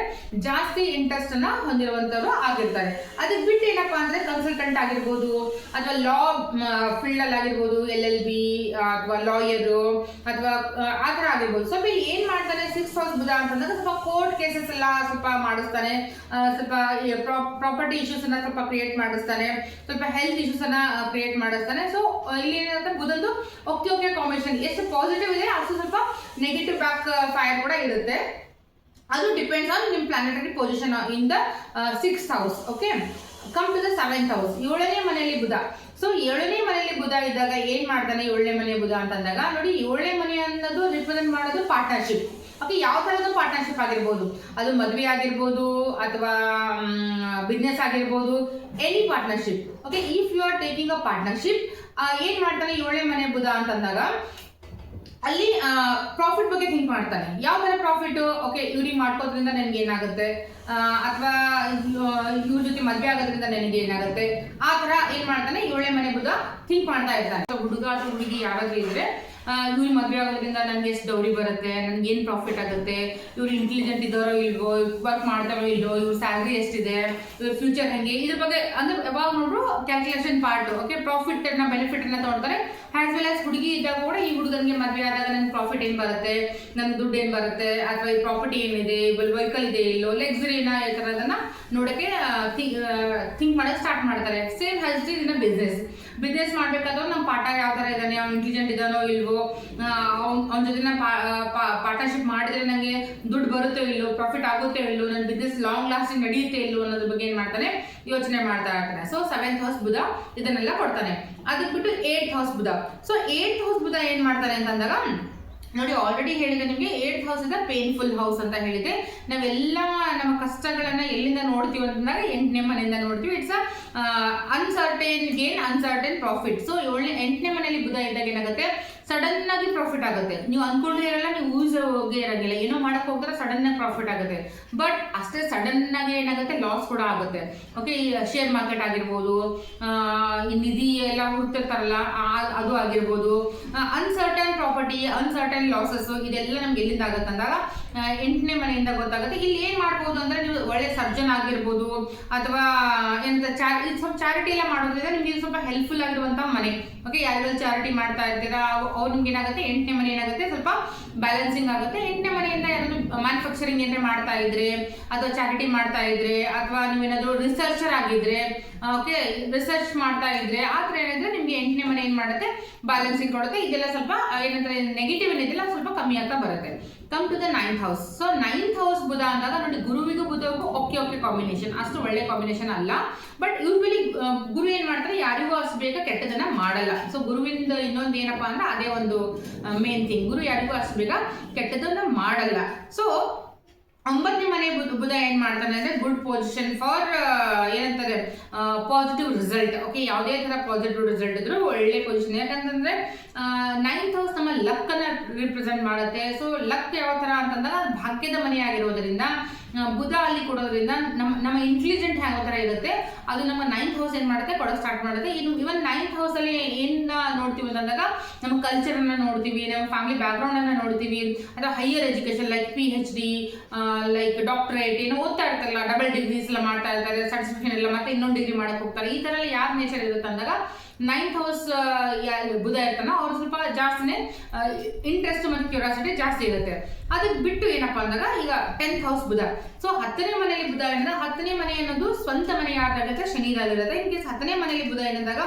ಜಾಸ್ತಿ ಇಂಟ್ರೆಸ್ಟ್ ಅನ್ನ ಹೊಂದಿರುವಂತವ್ರು ಆಗಿರ್ತಾರೆ. ಅದಕ್ಕೆ ಬಿಟ್ಟು ಏನಪ್ಪಾ ಅಂದ್ರೆ ಕನ್ಸಲ್ಟೆಂಟ್ ಆಗಿರ್ಬೋದು ಅಥವಾ ಲಾ ಫೀಲ್ಡ್ ಅಲ್ಲಿ ಆಗಿರ್ಬೋದು, LLB ಅಥವಾ ಲಾಯರು ಅಥವಾ ಆ ಥರ ಆಗಿರ್ಬೋದು. ಸ್ವಲ್ಪ ಇಲ್ಲಿ ಏನ್ ಮಾಡ್ತಾನೆ 6th ಹೌಸ್ ಬುಧ ಅಂತಂದ್ರೆ ಸ್ವಲ್ಪ ಕೋರ್ಟ್ ಕೇಸಸ್ ಎಲ್ಲ ಸ್ವಲ್ಪ ಮಾಡಿಸ್ತಾನೆ, ಸ್ವಲ್ಪ ಪ್ರಾಪರ್ಟಿ ಇಶ್ಯೂಸ್ ಅನ್ನ ಸ್ವಲ್ಪ ಕ್ರಿಯೇಟ್ ಮಾಡಿಸ್ತಾನೆ, ಸ್ವಲ್ಪ ಹೆಲ್ತ್ ಇಶ್ಯೂಸ್ ಅನ್ನ ಕ್ರಿಯೇಟ್ ಮಾಡಿಸ್ತಾನೆ. ಸೊ ಇಲ್ಲಿ ಏನಾಗುತ್ತೆ ಬುಧಂದು ಓಕೆ ಕಾಂಬಿನೇಷನ್ ಎಷ್ಟು ಪಾಸಿಟಿವ್ ಇದೆ ಅಷ್ಟು ಸ್ವಲ್ಪ ನೆಗೆಟಿವ್ ಬ್ಯಾಕ್ ಫೈರ್ ಕೂಡ ಇರುತ್ತೆ. ಅದು ಡಿಪೆಂಡ್ಸ್ ಆನ್ ನಿಮ್ planetary position in the 6th house. Okay, come to the 7th house, 7ನೇ ಮನೆಯಲ್ಲಿ ಬುಧ. ಸೊ 7ನೇ ಮನೆಯಲ್ಲಿ ಬುಧ ಇದ್ದಾಗ ಏನ್ ಮಾಡ್ತಾನೆ 7ನೇ ಮನೆ ಬುಧ ಅಂತಂದಾಗ ನೋಡಿ, 7ನೇ ಮನೆ ಅನ್ನೋದು ರಿಪ್ರೆಸೆಂಟ್ ಮಾಡೋದು ಪಾರ್ಟ್ನರ್ಶಿಪ್. ಓಕೆ, ಯಾವ ತರದ್ದು ಪಾರ್ಟ್ನರ್ಶಿಪ್ ಆಗಿರ್ಬೋದು, ಅದು ಮದುವೆ ಆಗಿರ್ಬೋದು ಅಥವಾ ಬಿಸ್ನೆಸ್ ಆಗಿರ್ಬೋದು, any partnership. Okay, if you are taking a partnership, ಏನ್ ಮಾಡ್ತಾನೆ 7ನೇ ಮನೆ ಬುಧ ಅಂತಂದಾಗ ಅಲ್ಲಿ ಪ್ರಾಫಿಟ್ ಬಗ್ಗೆ ಥಿಂಕ್ ಮಾಡ್ತಾನೆ. ಯಾವ ತರ ಪ್ರಾಫಿಟ್, ಓಕೆ ಇವ್ರಿಗೆ ಮಾಡ್ಕೋದ್ರಿಂದ ನನಗೆ ಏನಾಗುತ್ತೆ, ಅಥವಾ ಇವ್ರ ಜೊತೆ ಮದುವೆ ಆಗೋದ್ರಿಂದ ನನಗೆ ಏನಾಗುತ್ತೆ, ಆ ತರ ಏನ್ ಮಾಡ್ತಾನೆ 7ನೇ ಮನೆ ಬುಧ ಥಿಂಕ್ ಮಾಡ್ತಾ ಇರ್ತಾನೆ. ಹುಡುಗ ಅಥವಾ ಹುಡುಗಿ ಯಾರಾದ್ರೂ ಇದ್ರೆ ಇವ್ರಿಗೆ ಮದುವೆ ಆಗೋದ್ರಿಂದ ನನ್ಗೆ ಎಷ್ಟು ಡೌರಿ ಬರುತ್ತೆ, ನನ್ಗೆ ಏನ್ ಪ್ರಾಫಿಟ್ ಆಗುತ್ತೆ, ಇವ್ರು ಇಂಟೆಲಿಜೆಂಟ್ ಇದ್ದಾರೋ ಇಲ್ವೋ, ವರ್ಕ್ ಮಾಡ್ತಾರೋ ಇಲ್ವೋ, ಇವ್ರ ಸ್ಯಾಲ್ರಿ ಎಷ್ಟಿದೆ, ಇವ್ರ ಫ್ಯೂಚರ್ ಹೆಂಗೆ, ಇದ್ರ ಬಗ್ಗೆ ಅಂದ್ರೆ ಯಾವಾಗ ನೋಡ್ರು ಕ್ಯಾಲ್ಕುಲೇಷನ್ ಪಾರ್ಟ್. ಓಕೆ, ಪ್ರಾಫಿಟ್ ಅನ್ನ ಬೆನಿಫಿಟ್ ಅನ್ನ ತಗೊಳ್ತಾರೆ. ಆಸ್ ವೆಲ್ ಆಸ್ ಹುಡುಗಿ ಇದ್ದಾಗ ಕೂಡ ಈ ಹುಡುಗನಿಗೆ ಮದುವೆ ಆದಾಗ ನನ್ ಪ್ರಾಫಿಟ್ ಏನ್ ಬರುತ್ತೆ, ನನ್ ದುಡ್ಡು ಏನ್ ಬರುತ್ತೆ, ಅಥವಾ ಈ ಪ್ರಾಪರ್ಟಿ ಏನಿದೆ, ವೆಹಿಕಲ್ ಇದೆ ಇಲ್ಲೋ, ಲಕ್ಸುರಿನ ಈ ತರದನ್ನ ನೋಡಕ್ಕೆ ಥಿಂಕ್ ಮಾಡೋಕೆ ಸ್ಟಾರ್ಟ್ ಮಾಡ್ತಾರೆ. ಸೇಮ್ ಹ್ಯಾಸ್ ಇನ್ ಬಿಸ್ನೆಸ್ ಮಾಡ್ಬೇಕಾದ್ರೆ ನಮ್ಮ ಪಾರ್ಟ್ನರ್ ಯಾವ ತರ ಇದ್ದಾನೆ, ಅವ್ನು ಇಂಟೆಲಿಜೆಂಟ್ ಇದ್ದಾನೋ ಇಲ್ವೋ, ಅವನ ಜೊತೆ ಪಾರ್ಟ್ನರ್ಶಿಪ್ ಮಾಡಿದ್ರೆ ನಂಗೆ ದುಡ್ಡು ಬರುತ್ತೋ ಇಲ್ಲೋ, ಪ್ರಾಫಿಟ್ ಆಗುತ್ತೋ ಇಲ್ಲೋ, ನನ್ನ ಬಿಸ್ನೆಸ್ ಲಾಂಗ್ ಲಾಸ್ಟಿಂಗ್ ನಡೆಯುತ್ತೆ ಇಲ್ಲೋ ಅನ್ನೋದ್ರ ಬಗ್ಗೆ ಏನ್ ಮಾಡ್ತಾನೆ ಯೋಚನೆ ಮಾಡ್ತಾ ಇರ್ತಾನೆ. ಸೊ 7th ಹೌಸ್ ಬುಧ ಇದನ್ನೆಲ್ಲ ಕೊಡ್ತಾನೆ. ಅದಕ್ಕೆ ಬಿಟ್ಟು 8th house Budha. So 8th house ಬುಧ ಏನ್ ಮಾಡ್ತಾನೆ ಅಂತಂದಾಗ ನೋಡಿ, ಆಲ್ರೆಡಿ ಹೇಳಿದೆ ನಿಮಗೆ 8th ಹೌಸ್ ಇಂದ ಪೇನ್ಫುಲ್ ಹೌಸ್ ಅಂತ ಹೇಳಿದೆ. ನಾವೆಲ್ಲ ನಮ್ಮ ಕಷ್ಟಗಳನ್ನ ಎಲ್ಲಿಂದ ನೋಡ್ತೀವಿ ಅಂತಂದಾಗ 8ನೇ ಮನೆಯಿಂದ ನೋಡ್ತೀವಿ. It's uncertain gain, uncertain profit. So 8ನೇ ಮನೆಯಲ್ಲಿ ಬುಧ ಇದ್ದಾಗ ಏನಾಗುತ್ತೆ, ಸಡನ್ ಆಗಿ ಪ್ರಾಫಿಟ್ ಆಗುತ್ತೆ. ನೀವು ಅನ್ಕೊಂಡೇ ಇರಲ್ಲ, ನೀವು ಹೋಗೇ ಇರಂಗಿಲ್ಲ, ಏನೋ ಮಾಡಕ್ ಹೋಗ್ತಾರೆ ಸಡನ್ ಆಗಿ ಪ್ರಾಫಿಟ್ ಆಗುತ್ತೆ. ಬಟ್ ಅಷ್ಟೇ ಸಡನ್ ಆಗಿ ಏನಾಗುತ್ತೆ, ಲಾಸ್ ಕೂಡ ಆಗುತ್ತೆ. ಓಕೆ, ಈ ಶೇರ್ ಮಾರ್ಕೆಟ್ ಆಗಿರ್ಬೋದು, ಈ ನಿಧಿ ಎಲ್ಲ ಹುಡ್ತಿರ್ತಾರಲ್ಲ ಅದು ಆಗಿರ್ಬೋದು, ಅನ್ಸರ್ಟನ್ ಪ್ರಾಪರ್ಟಿ, ಅನ್ಸರ್ಟನ್ ಲಾಸಸ್, ಇದೆಲ್ಲ ನಮ್ಗೆ ಎಲ್ಲಿಂದ ಆಗುತ್ತೆ ಅಂದಾಗ 8ನೇ ಮನೆಯಿಂದ ಗೊತ್ತಾಗುತ್ತೆ. ಇಲ್ಲಿ ಏನ್ ಮಾಡ್ಬೋದು ಅಂದ್ರೆ, ನೀವು ಒಳ್ಳೆ ಸರ್ಜನ್ ಆಗಿರ್ಬೋದು ಅಥವಾ ಎಂತ ಸ್ವಲ್ಪ ಚಾರಿಟಿ ಎಲ್ಲ ಮಾಡೋದ್ರಿಂದ ನಿಮ್ಗೆ ಸ್ವಲ್ಪ ಹೆಲ್ಪ್ಫುಲ್ ಆಗಿರುವಂತ ಮನೆ. ಓಕೆ, ಯಾರಿಗೂ ಚಾರಿಟಿ ಮಾಡ್ತಾ ಇರ್ತೀರಾ ಅವ್ರು ನಿಮ್ಗೆ ಏನಾಗುತ್ತೆ 8ನೇ ಮನೆ ಏನಾಗುತ್ತೆ ಸ್ವಲ್ಪ ಬ್ಯಾಲೆನ್ಸಿಂಗ್ ಆಗುತ್ತೆ. 8ನೇ ಮನೆಯಿಂದ ಯಾರಾದ್ರೂ ಮ್ಯಾನುಫ್ಯಾಕ್ಚರಿಂಗ್ ಏನಾದ್ರು ಮಾಡ್ತಾ ಇದ್ರೆ ಅಥವಾ ಚಾರಿಟಿ ಮಾಡ್ತಾ ಇದ್ರೆ ಅಥವಾ ನೀವೇನಾದ್ರೂ ರಿಸರ್ಚರ್ ಆಗಿದ್ರೆ, ಓಕೆ ರಿಸರ್ಚ್ ಮಾಡ್ತಾ ಇದ್ರೆ ಆ ಥರ ಏನಿದ್ರೆ ನಿಮ್ಗೆ 8ನೇ ಮನೆ ಏನ್ ಮಾಡುತ್ತೆ ಬ್ಯಾಲೆನ್ಸಿಂಗ್ ಕೊಡುತ್ತೆ. ಇದೆಲ್ಲ ಸ್ವಲ್ಪ ಏನಂದ್ರೆ ನೆಗೆಟಿವ್ ಏನಿದೆಲ್ಲ ಸ್ವಲ್ಪ ಕಮ್ಮಿ ಆಗ್ತಾ ಬರುತ್ತೆ. Come to the 9th house. So 9th house Budha ಅಂದಾಗ ನೋಡಿ, ಗುರುವಿಗೂ ಬುಧಕ್ಕೂ ಓಕೆ ಕಾಂಬಿನೇಷನ್, ಅಷ್ಟು ಒಳ್ಳೆ ಕಾಂಬಿನೇಷನ್ ಅಲ್ಲ. ಬಟ್ ಯೂಶಲಿ ಗುರು ಏನ್ ಮಾಡ್ತಾರೆ, ಯಾರಿಗೂ ಅಷ್ಟು ಬೇಗ ಕೆಟ್ಟದನ್ನ ಮಾಡಲ್ಲ. ಸೊ ಗುರುವಿಂದ ಇನ್ನೊಂದು ಏನಪ್ಪಾ ಅಂದ್ರೆ ಅದೇ ಒಂದು ಮೇನ್ ಥಿಂಗ್, ಗುರು ಯಾರಿಗೂ ಅಷ್ಟು ಬೇಗ ಕೆಟ್ಟದನ್ನ ಮಾಡಲ್ಲ. ಸೊ 9ನೇ ಮನೆ ಬುಧ ಏನ್ ಮಾಡ್ತಾನೆ ಅಂದ್ರೆ ಗುಡ್ ಪೊಸಿಷನ್ ಫಾರ್ ಏನಂತಾರೆ ಪಾಸಿಟಿವ್ ರಿಸಲ್ಟ್. ಓಕೆ, ಯಾವುದೇ ತರ ಪಾಸಿಟಿವ್ ರಿಸಲ್ಟ್ ಇದ್ರು ಒಳ್ಳೆ ಪೊಸಿಷನ್. ಯಾಕಂತಂದ್ರೆ 9th ಹೌಸ್ ನಮ್ಮ ಲಕ್ ಅನ್ನ ರಿಪ್ರೆಸೆಂಟ್ ಮಾಡುತ್ತೆ. ಸೊ ಲಕ್ ಯಾವ ತರ ಅಂತಂದಾಗ ಭಾಗ್ಯದ ಮನೆ ಆಗಿರೋದ್ರಿಂದ ಬುಧ ಅಲ್ಲಿ ಕೊಡೋದ್ರಿಂದ ನಮ್ಮ ಇಂಟೆಲಿಜೆಂಟ್ ಯಾವ ತರ ಇರುತ್ತೆ ಅದು ನಮ್ಮ 9th ಹೌಸ್ ಏನ್ ಮಾಡುತ್ತೆ ಕೊಡೋಕೆ ಸ್ಟಾರ್ಟ್ ಮಾಡುತ್ತೆ. ಇನ್ನು ಇವನ್ 9th ಹೌಸ್ ಅಲ್ಲಿ ಏನ್ ನೋಡ್ತೀವಿ ಅಂತಂದಾಗ ನಮ್ಮ ಕಲ್ಚರ್ ಅನ್ನ ನೋಡ್ತೀವಿ, ನಮ್ಮ ಫ್ಯಾಮಿಲಿ ಬ್ಯಾಕ್ ಗ್ರೌಂಡ್ ಅನ್ನ ನೋಡ್ತೀವಿ, ಅಥವಾ higher education like PhD, like doctorate ಏನೋ ಓದ್ತಾ ಇರ್ತಾರಲ್ಲ, ಡಬಲ್ ಡಿಗ್ರೀಸ್ ಎಲ್ಲ ಮಾಡ್ತಾ ಇರ್ತಾರೆ, ಸರ್ಟಿಫಿಕೇಟ್ ಎಲ್ಲ ಮತ್ತೆ ಇನ್ನೊಂದು ಡಿಗ್ರಿ ಮಾಡಕ್ ಹೋಗ್ತಾರೆ. ಈ ತರ ಎಲ್ಲ ಯಾರ ನೇಚರ್ ಇರುತ್ತೆ ಅಂದಾಗ 9th ಹೌಸ್ ಬುಧ ಇರ್ತಾನ ಅವ್ರು ಸ್ವಲ್ಪ ಜಾಸ್ತಿನೇ ಇಂಟ್ರೆಸ್ಟ್ ಮತ್ತು ಕ್ಯೂರಿಯಾಸಿಟಿ ಜಾಸ್ತಿ ಇರುತ್ತೆ. ಅದಕ್ಕೆ ಬಿಟ್ಟು ಏನಪ್ಪಾ ಅಂದಾಗ ಈಗ 10th ಹೌಸ್ ಬುಧ. ಸೊ 10ನೇ ಮನೆಯಲ್ಲಿ ಬುಧ ಏನಂದ್ರೆ 10ನೇ ಮನೆ ಅನ್ನೋದು ಸ್ವಂತ ಮನೆ ಯಾರ್ದಾಗುತ್ತೆ, ಶನಿದಾಗಿರುತ್ತೆ. ಇನ್ ಕೇಸ್ 10ನೇ ಮನೆಯಲ್ಲಿ ಬುಧ ಏನಂದಾಗ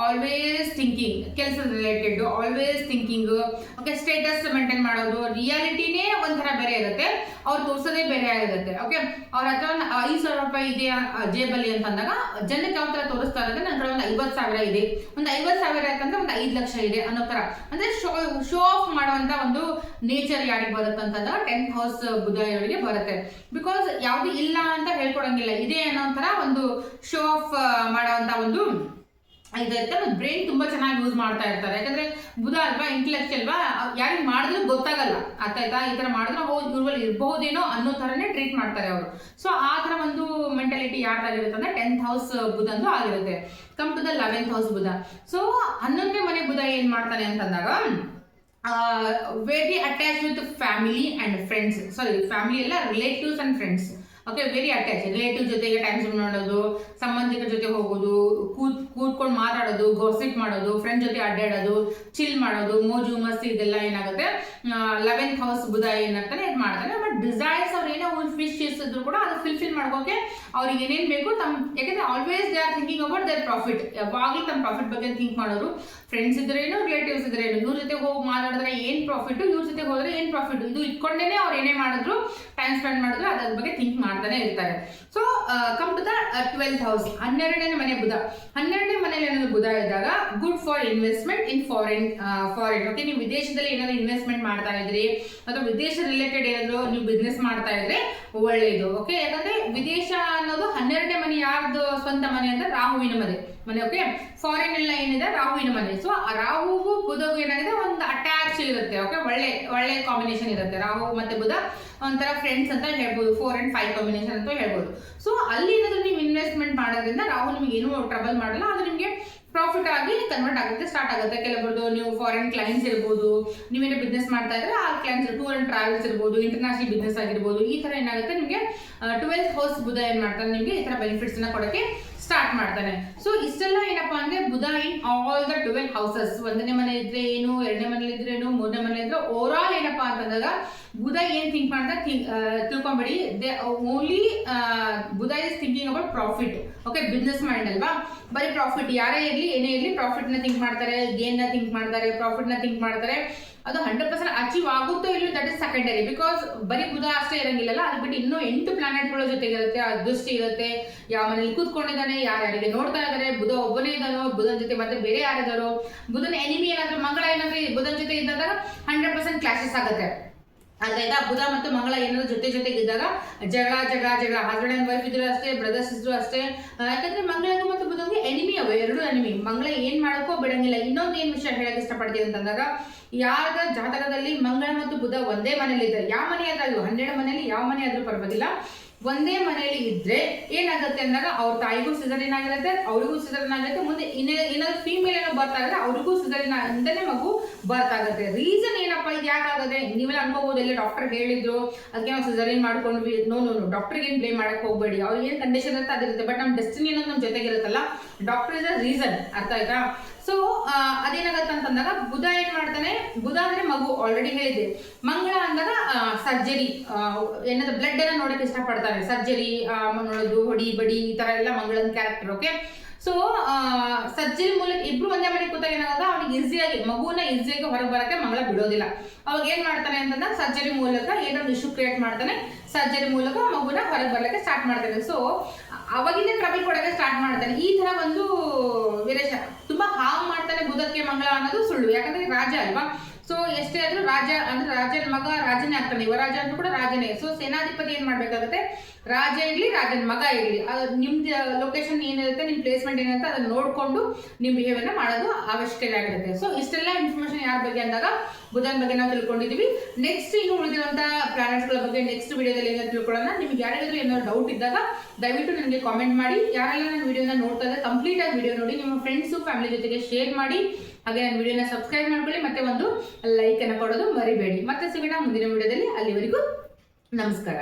ಆಲ್ವೇಸ್ ಥಿಂಕಿಂಗ್, ಕೆಲಸ related always thinking. Okay, status maintain ಮಾಡೋದು, ರಿಯಾಲಿಟಿನೇ ಒಂಥರ ಬೇರೆ ಇರುತ್ತೆ, ಅವ್ರು ತೋರ್ಸೋದೇ ಬೇರೆ ಆಗಿರುತ್ತೆ. ಓಕೆ, ಅವ್ರ ಹತ್ರ ಒಂದು 5,000 ರೂಪಾಯಿ ಇದೆ ಜೇಬಲ್ಲಿ ಅಂತಂದಾಗ ಜನಕ್ಕೆ ಯಾವ ತರ ತೋರಿಸ್ತಾ ಇರುತ್ತೆ, ನನ್ನ ಕಡೆ ಒಂದು 50,000 ಇದೆ, ಒಂದು 50,000 ಯಾಕಂದ್ರೆ ಒಂದು 5 ಲಕ್ಷ ಇದೆ ಅನ್ನೋ ತರ, ಅಂದ್ರೆ ಶೋ ಆಫ್ ಮಾಡುವಂತ ಒಂದು ನೇಚರ್ ಯಾರಿಗೆ ಬರುತ್ತೆ ಅಂತಂದಾಗ 10th ಹೌಸ್ ಬುಧ ಅವರಿಗೆ ಬರುತ್ತೆ. ಬಿಕಾಸ್ ಯಾವ್ದು ಇಲ್ಲ ಅಂತ ಹೇಳ್ಕೊಡಂಗಿಲ್ಲ, ಇದೆ ಅನ್ನೋ ತರ ಒಂದು ಶೋ ಆಫ್ ಮಾಡುವಂತ ಒಂದು ಇದೈತೆ. ಬ್ರೈನ್ ತುಂಬಾ ಚೆನ್ನಾಗಿ ಯೂಸ್ ಮಾಡ್ತಾ ಇರ್ತಾರೆ. ಯಾಕಂದ್ರೆ ಬುಧ ಅಲ್ವಾ, ಇಂಟೆಲೆಕ್ಚುಯಲ್ ಅಲ್ವಾ, ಯಾರಿಗೆ ಮಾಡಿದ್ರು ಗೊತ್ತಾಗಲ್ಲ, ಆಯ್ತಾ ಈ ತರ ಮಾಡಿದ್ರೆ ಇವ್ರಲ್ಲಿ ಇರಬಹುದೇನೋ ಅನ್ನೋ ತರನೇ ಟ್ರೀಟ್ ಮಾಡ್ತಾರೆ ಅವರು. ಸೊ ಆ ತರ ಒಂದು ಮೆಂಟಾಲಿಟಿ ಯಾರ್ದಾಗಿರುತ್ತೆ ಅಂದ್ರೆ 10th ಹೌಸ್ ಬುಧಂದು ಆಗಿರುತ್ತೆ. Come to the 11th house Budha. So 11ನೇ ಮನೆ ಬುಧ ಏನ್ ಮಾಡ್ತಾನೆ ಅಂತಂದಾಗ very attach with family and friends, sorry family ಎಲ್ಲ relatives and friends. Okay, very attach. Relative ಜೊತೆಗೆ ಟೈಮ್ ಸ್ಪೆಂಡ್ ಮಾಡೋದು, ಸಂಬಂಧಿಕರ ಜೊತೆ ಹೋಗೋದು, ಕೂತ್ಕೊಂಡು ಮಾತಾಡೋದು, ಗಾಸಿಪ್ ಮಾಡೋದು, ಫ್ರೆಂಡ್ ಜೊತೆ ಅಡ್ಡಾಡೋದು, ಚಿಲ್ ಮಾಡೋದು, ಮೋಜು ಮಸ್ತಿ, ಇದೆಲ್ಲ ಏನಾಗುತ್ತೆ 11th ಹೌಸ್ ಬುಧ ಏನಾಗ್ತಾನೆ ಇದು ಮಾಡ್ತಾನೆ. ಬಟ್ ಡಿಸೈರ್ಸ್ ಅವ್ರು ಏನೋ ಒಂದು ಫಿಶ್ ಇರ್ಸಿದ್ರು ಕೂಡ ಅದು ಫುಲ್ಫಿಲ್ ಮಾಡ್ಕೋಕೆ ಅವ್ರಿಗೆ ಏನೇನು ಬೇಕು ಯಾಕಂದ್ರೆ always they are thinking about there profit. ಯಾವಾಗಲೂ ತಮ್ಮ ಪ್ರಾಫಿಟ್ ಬಗ್ಗೆ ಥಿಂಕ್ ಮಾಡೋರು. ಫ್ರೆಂಡ್ಸ್ ಇದ್ರೇನು, ರಿಲೇಟಿವ್ಸ್ ಇದ್ರೇನು, ಇವ್ರ ಜೊತೆ ಹೋಗಿ ಮಾತಾಡಿದ್ರೆ ಏನ್ ಪ್ರಾಫಿಟ್, ಇವ್ರ ಜೊತೆ ಹೋದ್ರೆ ಏನ್ ಪ್ರಾಫಿಟ್, ಇದು ಇಟ್ಕೊಂಡೇನೆ ಅವ್ರು ಏನೇ ಮಾಡಿದ್ರು, ಟೈಮ್ ಸ್ಪೆಂಡ್ ಮಾಡಿದ್ರು ಅದ್ರ ಬಗ್ಗೆ ಥಿಂಕ್ ಮಾಡ್ತಾನೆ ಇರ್ತಾರೆ. So come to the 12th house, 12ನೇ ಮನೆ ಬುಧ. 12ನೇ ಮನೆಯಲ್ಲಿ ಏನಾದ್ರು ಬುಧ ಇದ್ದಾಗ good for investment in foreign. Okay, ನೀವು ವಿದೇಶದಲ್ಲಿ ಏನಾದ್ರು ಇನ್ವೆಸ್ಟ್ಮೆಂಟ್ ಮಾಡ್ತಾ ಇದ್ರಿ ಅಥವಾ ವಿದೇಶ ರಿಲೇಟೆಡ್ ಏನಾದ್ರು ನೀವು ಬಿಸ್ನೆಸ್ ಮಾಡ್ತಾ ಇದ್ರೆ ಒಳ್ಳೇದು. ಓಕೆ, ಯಾಕಂದ್ರೆ ವಿದೇಶ ಅನ್ನೋದು 12ನೇ ಮನೆ ಯಾರ್ದು ಸ್ವಂತ ಮನೆ ಅಂದ್ರೆ ರಾಹುವಿನ ಮನೆ. ಓಕೆ, ಫಾರಿನ್ ಎಲ್ಲ ಏನಿದೆ ರಾಹುವಿನ ಮನೆ. ಸೊ ರಾಹುಗೂ ಬುಧಗೂ ಏನಾಗಿದೆ ಒಂದು ಅಟ್ಯಾಚ್ ಇರುತ್ತೆ. ಓಕೆ, ಒಳ್ಳೆ ಕಾಂಬಿನೇಷನ್ ಇರುತ್ತೆ. ರಾಹು ಮತ್ತೆ ಬುಧ ಒಂಥರ ಫ್ರೆಂಡ್ಸ್ ಅಂತ ಹೇಳ್ಬೋದು, 4 and 5 ಕಾಂಬಿನೇಷನ್ ಅಂತ ಹೇಳ್ಬೋದು. ಸೊ ಅಲ್ಲಿ ಏನಾದ್ರು ನೀವು ಇನ್ವೆಸ್ಟ್ಮೆಂಟ್ ಮಾಡೋದ್ರಿಂದ ರಾಹು ನಿಮ್ಗೆ ಏನೂ ಟ್ರಬಲ್ ಮಾಡಲ್ಲ, ಅದು ನಿಮಗೆ ಪ್ರಾಫಿಟ್ ಆಗಿ ಕನ್ವರ್ಟ್ ಆಗುತ್ತೆ, ಸ್ಟಾರ್ಟ್ ಆಗುತ್ತೆ. ಕೆಲವೊಬ್ಬರದು ನೀವು ಫಾರಿನ್ ಕ್ಲೈಂಟ್ಸ್ ಇರ್ಬೋದು, ನೀವೇನೋ ಬಿಸ್ನೆಸ್ ಮಾಡ್ತಾ ಇದ್ರೆ ಆ ಕ್ಲೈಂಟ್ಸ್ ಟೂರ್ ಅಂಡ್ ಟ್ರಾವೆಲ್ಸ್ ಇರ್ಬೋದು, ಇಂಟರ್ನ್ಯಾಷನಲ್ ಬಿಸ್ನೆಸ್ ಆಗಿರ್ಬೋದು, ಈ ತರ ಏನಾಗುತ್ತೆ ನಿಮಗೆ 12th ಹೌಸ್ ಬುಧ ಏನ್ ಮಾಡ್ತಾನೆ, ನಿಮಗೆ ಈ ತರ ಬೆನಿಫಿಟ್ಸ್ ನ ಕೊಡಕ್ಕೆ ಸ್ಟಾರ್ಟ್ ಮಾಡ್ತಾನೆ. ಸೊ ಇಷ್ಟೆಲ್ಲ ಏನಪ್ಪಾ ಅಂದ್ರೆ ಬುಧ ಇನ್ ಆಲ್ ದ 12 ಹೌಸಸ್. 1ನೇ ಮನೆ ಇದ್ರೆ ಏನು, 2ನೇ ಮನೆ ಇದ್ರೆ ಏನು, 3ನೇ ಮನೆ ಇದ್ರೆ ಓವರ್ ಆಲ್ ಏನಪ್ಪಾ ಅಂತಂದಾಗ ಬುಧ ಏನ್ ಥಿಂಕ್ ಮಾಡ್ತಾ ತಿಳ್ಕೊಂಬೇಡಿ. Only Budha is thinking about profit. Okay, business mind ಅಲ್ವಾ, ಬರೀ ಪ್ರಾಫಿಟ್. ಯಾರೇ ಇರ್ಲಿ ಏನೇ ಇರ್ಲಿ ಪ್ರಾಫಿಟ್ ನ ಥಿಂಕ್ ಮಾಡ್ತಾರೆ, ಗೇನ್ ನ ಥಿಂಕ್ ಮಾಡ್ತಾರೆ, ಪ್ರಾಫಿಟ್ ನ ಥಿಂಕ್ ಮಾಡ್ತಾರೆ. ಅದು 100% ಅಚೀವ್ ಆಗುತ್ತೋ ಇಲ್ಲೋ ದಟ್ ಇಸ್ ಸೆಕೆಂಡರಿ. ಬಿಕಾಸ್ ಬರೀ ಬುಧ ಅಷ್ಟೇ ಇರಂಗಿಲ್ಲಲ್ಲ, ಅದು ಬಿಟ್ಟು ಇನ್ನೂ 8 ಪ್ಲಾನೆಟ್ಗಳ ಜೊತೆಗೆ ಇರುತ್ತೆ. ಆ ದೃಷ್ಟಿ ಇರುತ್ತೆ, ಯಾವ ಮನೇಲಿ ಕೂತ್ಕೊಂಡಿದ್ದಾನೆ, ಯಾರ್ಯಾರಿಗೆ ನೋಡ್ತಾ ಇದ್ದಾರೆ, ಬುಧ ಒಬ್ಬನೇ ಇದ್ದಾನೋ, ಬುಧನ ಜೊತೆ ಮತ್ತೆ ಬೇರೆ ಯಾರಿದಾರೋ, ಬುಧನ ಎನಿಮಿ ಏನಾದ್ರು ಮಂಗಳ ಏನಾದ್ರು ಬುಧನ ಜೊತೆ ಇದ್ದಾಗ 100% ಕ್ಲಾಶಸ್ ಆಗುತ್ತೆ. ಅದಾಯ್ತಾ, ಬುಧ ಮತ್ತು ಮಂಗಳ ಏನಾದ್ರು ಜೊತೆಗಿದ್ದಾಗ ಜಗಳ ಹಸ್ಬೆಂಡ್ ಅಂಡ್ ವೈಫ್ ಇದ್ರು ಅಷ್ಟೇ, ಬ್ರದರ್ಸ್ ಇದ್ರು ಅಷ್ಟೇ. ಯಾಕಂದ್ರೆ ಮಂಗಳಗೂ ಮತ್ತು ಬುಧನಿಗೆ ಎನಿಮಿ ಅವೆ, ಎರಡು ಎನಿಮಿ. ಮಂಗಳ ಏನ್ ಮಾಡಕ್ಕೋ ಬಿಡಂಗಿಲ್ಲ. ಇನ್ನೊಂದು ಏನ್ ವಿಷಯ ಹೇಳಕ್ ಇಷ್ಟಪಡ್ತೀನಿ ಅಂತಂದಾಗ, ಯಾರ ಜಾತಕದಲ್ಲಿ ಮಂಗಳ ಮತ್ತು ಬುಧ ಒಂದೇ ಮನೇಲಿ ಇದ್ದಾರೆ, ಯಾವ ಮನೆ ಆದ್ರೂ 12 ಮನೆಯಲ್ಲಿ ಯಾವ ಮನೆ ಆದ್ರೂ ಪರವಾಗಿಲ್ಲ, ಒಂದೇ ಮನೆಯಲ್ಲಿ ಇದ್ರೆ ಏನಾಗುತ್ತೆ ಅಂದಾಗ ಅವ್ರ ತಾಯಿಗೂ ಸಿಸರಿನ್ ಆಗಿರುತ್ತೆ, ಅವ್ರಿಗೂ ಸಿಸರಿನ್ ಆಗಿರುತ್ತೆ. ಮುಂದೆ ಏನಾದ್ರು ಫೀಮೇಲ್ ಏನೋ ಬರ್ತಾ ಇದ್ರೆ ಅವ್ರಿಗೂ ಸಿಸರಿನ್ ಅಂತಾನೆ ಮಗು ಬರ್ತಾಗುತ್ತೆ. ರೀಸನ್ ಏನಪ್ಪಾ ಇದು ಯಾಕಾಗದೆ ನೀವೆಲ್ಲ ಅನ್ಕೋಬಹುದು, ಎಲ್ಲ ಡಾಕ್ಟರ್ ಹೇಳಿದ್ರು ಅದಕ್ಕೆ ನಾವು ಸಿಸರಿನ್ ಮಾಡ್ಕೊಂಡ್ವಿ. ನೋ, ಡಾಕ್ಟರ್ಗೆ ಏನ್ ಬ್ಲೇಮ್ ಮಾಡಕ್ ಹೋಗ್ಬೇಡಿ. ಅವ್ರಿಗೆ ಏನ್ ಕಂಡೀಷನ್ ಇರುತ್ತೆ ಅದಿರುತ್ತೆ. ಬಟ್ ನಮ್ಮ ಡೆಸ್ಟಿನಿ ಅನ್ನೋದು ನಮ್ಮ ಜೊತೆಗಿರುತ್ತಲ್ಲ, ಡಾಕ್ಟರ್ ಇಸ್ ಅ ರೀಸನ್. ಅರ್ಥ ಆಯ್ತಾ? ಸೊ ಅದೇನಾಗತ್ತೆ ಅಂತಂದಾಗ ಬುಧ ಏನ್ ಮಾಡ್ತಾನೆ, ಬುಧ ಅಂದ್ರೆ ಮಗು ಆಲ್ರೆಡಿ ಹೇಳಿದೆ. ಮಂಗಳ ಅಂದಾಗ ಸರ್ಜರಿ, ಏನಾದ್ರು ಬ್ಲಡ್ ಅನ್ನ ನೋಡಕ್ ಇಷ್ಟಪಡ್ತಾರೆ. ಸರ್ಜರಿ ನೋಡೋದು, ಹೊಡಿ ಬಡಿ ಈ ತರ ಎಲ್ಲ ಮಂಗಳನ ಕ್ಯಾರೆಕ್ಟರ್. ಓಕೆ, ಸೊ ಸರ್ಜರಿ ಮೂಲಕ ಇಬ್ರು ಒಂದೇ ಮನೆಗೆ ಕೂತಾಗ ಏನಾಗಲ್ಲ, ಅವ್ನಿಗೆ ಈಸಿಯಾಗಿ ಮಗುನ ಈಸಿಯಾಗಿ ಹೊರಗೆ ಬರಕ್ಕೆ ಮಂಗಳ ಬಿಡೋದಿಲ್ಲ. ಅವಾಗ ಏನ್ ಮಾಡ್ತಾನೆ ಅಂತಂದಾಗ ಸರ್ಜರಿ ಮೂಲಕ ಏನಾದ್ರು ಇಶ್ಯೂ ಕ್ರಿಯೇಟ್ ಮಾಡ್ತಾನೆ, ಸರ್ಜರಿ ಮೂಲಕ ಮಗುನ ಹೊರಗೆ ಬರ್ಲಿಕ್ಕೆ ಸ್ಟಾರ್ಟ್ ಮಾಡ್ತಾನೆ. ಸೊ ಅವಾಗಿಂದ ಟ್ರಬಲ್ ಕೊಡಕ್ಕೆ ಸ್ಟಾರ್ಟ್ ಮಾಡ್ತಾನೆ. ಈ ತರ ಒಂದು ವಿರೇಶ ತುಂಬಾ ಹಾರ್ಮ್ ಮಾಡ್ತಾನೆ ಬುಧಕ್ಕೆ ಮಂಗಳ ಅನ್ನೋದು ಸುಳ್ಳು. ಯಾಕಂದ್ರೆ ರಾಜ ಅಲ್ವಾ. ಸೊ ಎಷ್ಟೇ ಆದ್ರೂ ರಾಜ ಅಂದ್ರೆ ರಾಜನ ಮಗ ರಾಜನೇ ಆಗ್ತಾನೆ, ಯುವರಾಜ ಅಂದ್ರೂ ಕೂಡ ರಾಜನೇ. ಸೊ ಸೇನಾಧಿಪತಿ ಏನ್ ಮಾಡ್ಬೇಕಾಗುತ್ತೆ, ರಾಜ ಇರ್ಲಿ ರಾಜನ ಮಗ ಇರ್ಲಿ, ನಿಮ್ದು ಲೊಕೇಶನ್ ಏನಿರುತ್ತೆ, ನಿಮ್ ಪ್ಲೇಸ್ಮೆಂಟ್ ಏನಿರುತ್ತೆ ಅದನ್ನ ನೋಡ್ಕೊಂಡು ನಿಮ್ ಬಿಹೇವಿಯರ್ ಮಾಡೋದು ಅವಶ್ಯಕತೆ ಆಗಿರುತ್ತೆ. ಸೊ ಇಷ್ಟೆಲ್ಲ ಇನ್ಫಾರ್ಮೇಶನ್ ಯಾರ ಬಗ್ಗೆ ಅಂದಾಗ ಬುಧನ ಬಗ್ಗೆ ನಾವು ತಿಳ್ಕೊಂಡಿದೀವಿ. ನೆಕ್ಸ್ಟ್ ಇನ್ನು ಉಳಿದಿರುವಂತ ಪ್ಲಾನೆಟ್ಸ್ ಗಳ ಬಗ್ಗೆ ನೆಕ್ಸ್ಟ್ ವಿಡಿಯೋದಲ್ಲಿ ಏನಾದ್ರು ತಿಳ್ಕೊಳ್ಳೋಣ. ನಿಮ್ಗೆ ಯಾರಿಗಾದ್ರೂ ಏನಾದ್ರು ಡೌಟ್ ಇದ್ದಾಗ ದಯವಿಟ್ಟು ನನಗೆ ಕಾಮೆಂಟ್ ಮಾಡಿ. ಯಾರೆಲ್ಲ ನನ್ನ ವಿಡಿಯೋನ ನೋಡ್ತಾ ಇದ್ದಾರೆ ಕಂಪ್ಲೀಟ್ ಆಗಿ ವಿಡಿಯೋ ನೋಡಿ ನಿಮ್ಮ ಫ್ರೆಂಡ್ಸ್ ಫ್ಯಾಮಿಲಿ ಜೊತೆಗೆ ಶೇರ್ ಮಾಡಿ. ಹಾಗೆ ನನ್ನ ವಿಡಿಯೋನ ಸಬ್ಸ್ಕ್ರೈಬ್ ಮಾಡ್ಕೊಳ್ಳಿ, ಮತ್ತೆ ಒಂದು ಲೈಕ್ ಅನ್ನು ಕೊಡೋದು ಮರಿಬೇಡಿ. ಮತ್ತೆ ಸಿಗೋಣ ಮುಂದಿನ ವಿಡಿಯೋದಲ್ಲಿ. ಅಲ್ಲಿವರೆಗೂ ನಮಸ್ಕಾರ.